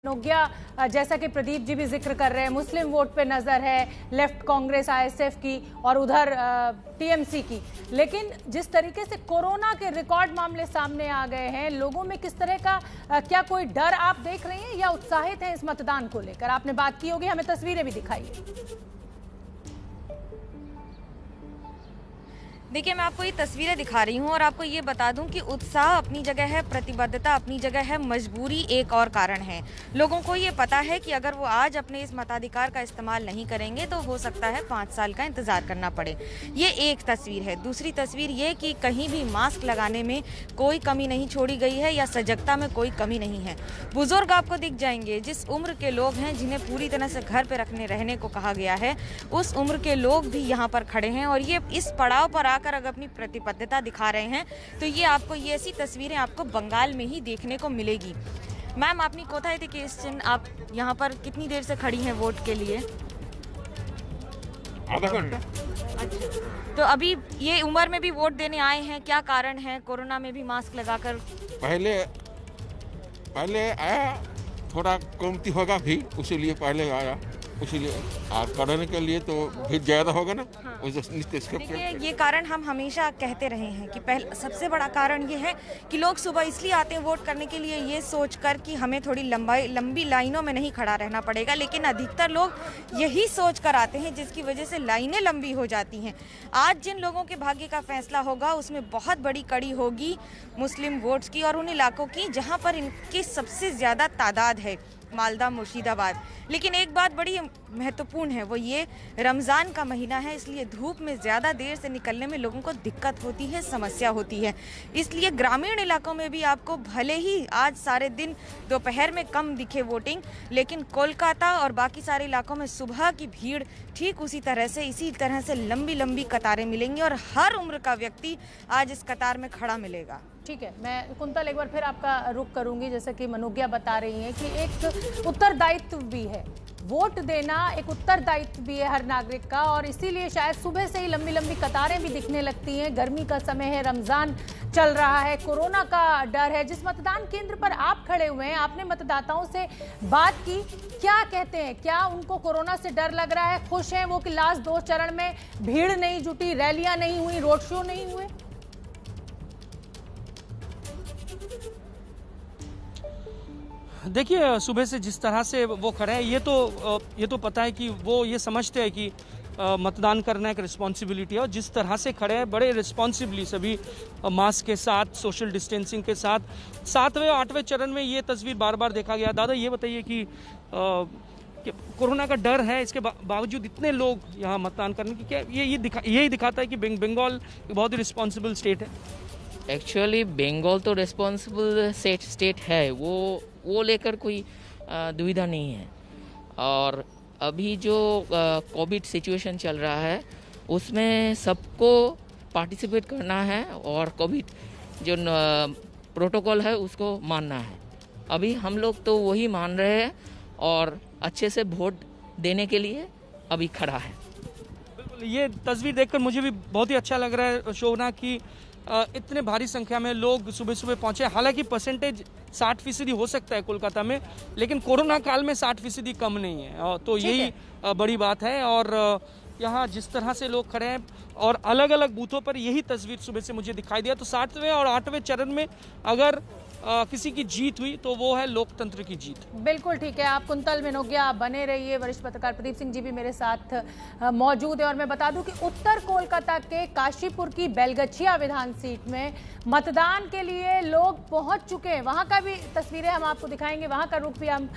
नोगिया जैसा कि प्रदीप जी भी जिक्र कर रहे हैं, मुस्लिम वोट पे नजर है लेफ्ट कांग्रेस आईएसएफ की और उधर टीएमसी की। लेकिन जिस तरीके से कोरोना के रिकॉर्ड मामले सामने आ गए हैं, लोगों में किस तरह का क्या कोई डर आप देख रहे हैं या उत्साहित हैं इस मतदान को लेकर? आपने बात की होगी, हमें तस्वीरें भी दिखाइए। देखिए, मैं आपको ये तस्वीरें दिखा रही हूँ और आपको ये बता दूं कि उत्साह अपनी जगह है, प्रतिबद्धता अपनी जगह है, मजबूरी एक और कारण है। लोगों को ये पता है कि अगर वो आज अपने इस मताधिकार का इस्तेमाल नहीं करेंगे तो हो सकता है 5 साल का इंतजार करना पड़े। ये एक तस्वीर है। दूसरी तस्वीर ये कि कहीं भी मास्क लगाने में कोई कमी नहीं छोड़ी गई है या सजगता में कोई कमी नहीं है। बुजुर्ग आपको दिख जाएंगे, जिस उम्र के लोग हैं जिन्हें पूरी तरह से घर पर रहने को कहा गया है, उस उम्र के लोग भी यहाँ पर खड़े हैं और ये इस पड़ाव पर अगर अपनी प्रतिबद्धता दिखा रहे हैं तो ये आपको ये ऐसी तस्वीरें आपको बंगाल में ही देखने को मिलेगी। मैम, अपनी कोथाई थी केस चिन्ह, आप यहाँ पर कितनी देर से खड़ी हैं वोट के लिए? आधा घंटा। अच्छा, तो अभी ये उम्र में भी वोट देने आए हैं, क्या कारण है? कोरोना में भी मास्क लगाकर पहले आया, थोड़ा कमती होगा भी, उसीलिए पहले आया, इसीलिए करने के लिए तो भीड़ ज्यादा होगा ना। हाँ। देखिए, ये कारण हम हमेशा कहते रहे हैं कि पहले सबसे बड़ा कारण ये है कि लोग सुबह इसलिए आते हैं वोट करने के लिए ये सोचकर कि हमें थोड़ी लंबी लाइनों में नहीं खड़ा रहना पड़ेगा, लेकिन अधिकतर लोग यही सोचकर आते हैं जिसकी वजह से लाइनें लंबी हो जाती हैं। आज जिन लोगों के भाग्य का फैसला होगा उसमें बहुत बड़ी कड़ी होगी मुस्लिम वोट्स की और उन इलाकों की जहाँ पर इनकी सबसे ज़्यादा तादाद है, मालदा, मुर्शिदाबाद। लेकिन एक बात बड़ी महत्वपूर्ण है, वो ये रमज़ान का महीना है, इसलिए धूप में ज़्यादा देर से निकलने में लोगों को दिक्कत होती है, समस्या होती है। इसलिए ग्रामीण इलाकों में भी आपको भले ही आज सारे दिन दोपहर में कम दिखे वोटिंग, लेकिन कोलकाता और बाकी सारे इलाकों में सुबह की भीड़ ठीक इसी तरह से लंबी लंबी कतारें मिलेंगी और हर उम्र का व्यक्ति आज इस कतार में खड़ा मिलेगा। ठीक है, मैं कुंतल एक बार फिर आपका रुख करूंगी। जैसा कि मनोगिया बता रही हैं कि एक उत्तरदायित्व भी है, वोट देना एक उत्तरदायित्व भी है हर नागरिक का, और इसीलिए शायद सुबह से ही लंबी लंबी कतारें भी दिखने लगती हैं। गर्मी का समय है, रमजान चल रहा है, कोरोना का डर है। जिस मतदान केंद्र पर आप खड़े हुए हैं, आपने मतदाताओं से बात की, क्या कहते हैं? क्या उनको कोरोना से डर लग रहा है? खुश हैं वो कि लास्ट 2 चरण में भीड़ नहीं जुटी, रैलियां नहीं हुई, रोड शो नहीं हुए? देखिए, सुबह से जिस तरह से वो खड़े हैं, ये तो पता है कि वो ये समझते हैं कि मतदान करना एक रिस्पॉन्सिबिलिटी है, और जिस तरह से खड़े हैं बड़े रिस्पॉन्सिबली सभी मास्क के साथ, सोशल डिस्टेंसिंग के साथ। 7वें और 8वें चरण में ये तस्वीर बार बार देखा गया। दादा, ये बताइए कि कोरोना का डर है, इसके बावजूद इतने लोग यहाँ मतदान करने की, क्या यही दिखाता है कि बंगाल बहुत ही रिस्पॉन्सिबल स्टेट है? एक्चुअली बंगाल तो रिस्पॉन्सिबल स्टेट है, वो लेकर कोई दुविधा नहीं है। और अभी जो कोविड सिचुएशन चल रहा है उसमें सबको पार्टिसिपेट करना है और कोविड जो प्रोटोकॉल है उसको मानना है। अभी हम लोग तो वही मान रहे हैं और अच्छे से वोट देने के लिए अभी खड़ा है। बिल्कुल, ये तस्वीर देखकर मुझे भी बहुत ही अच्छा लग रहा है शोभना की इतने भारी संख्या में लोग सुबह सुबह पहुंचे। हालांकि परसेंटेज 60% हो सकता है कोलकाता में, लेकिन कोरोना काल में 60% कम नहीं है, तो यही बड़ी बात है। और यहाँ जिस तरह से लोग खड़े हैं और अलग अलग बूथों पर यही तस्वीर सुबह से मुझे दिखाई दिया। तो 7वें और 8वें चरण में अगर किसी की जीत हुई तो वो है लोकतंत्र की जीत। बिल्कुल ठीक है। आप कुंतल मनोगिया बने रहिए। वरिष्ठ पत्रकार प्रदीप सिंह जी भी मेरे साथ मौजूद है। और मैं बता दूं कि उत्तर कोलकाता के काशीपुर की बेलगछिया विधान सीट में मतदान के लिए लोग पहुंच चुके हैं। वहां का भी तस्वीरें हम आपको दिखाएंगे, वहां का रुख भी हम